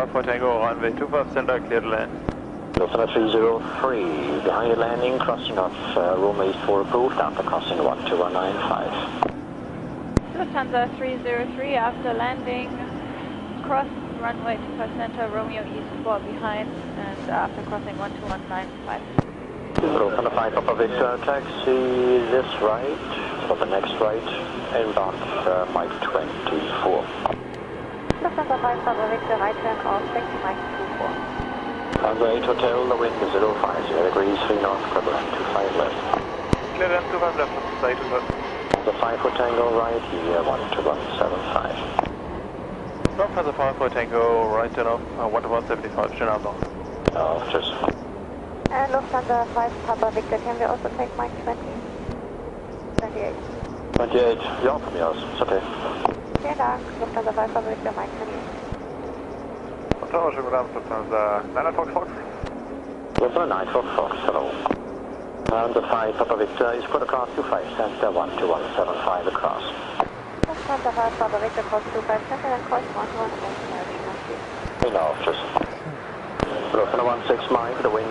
For Tango, runway 25 center, clear to land. Lufthansa 303, behind the landing, crossing off runway 4 approved after crossing 12195. Lufthansa 303 after landing, cross runway 25 center, Romeo East 4 behind, and after crossing 12195. Lufthansa 5 Papa Victor, taxi this right, for the next right, inbound Mike 24. Lufthansa 5 Papa Victor, right turn off, taxi Mike 24. Tango 8 Hotel, the wind is 050 degrees, 3 north, equivalent 25 left. Clear land 25 left, Lufthansa 8 Hotel. The 5 for Tango right, here 12175. Lufthansa 5 for Tango, right turn off, 12175, schönen Abend noch. Oh, tschüss. And Lufthansa 5 Papa Victor, can we also take Mike 20? 28. 28, ja, von mir aus, ist okay. Vielen Dank, Lufthansa 5 Papa Victor, Mike 28. Schönen guten Abend, Lufthansa 9 Fox Fox. Lufthansa 9 Fox, hello. And the 5 Papa Victor is put across 25 center, 12175 across. Lufthansa 5 Papa Victor, cross 25 center, and cross 12175. Genau, tschüss. Lufthansa 16 Mike, the wind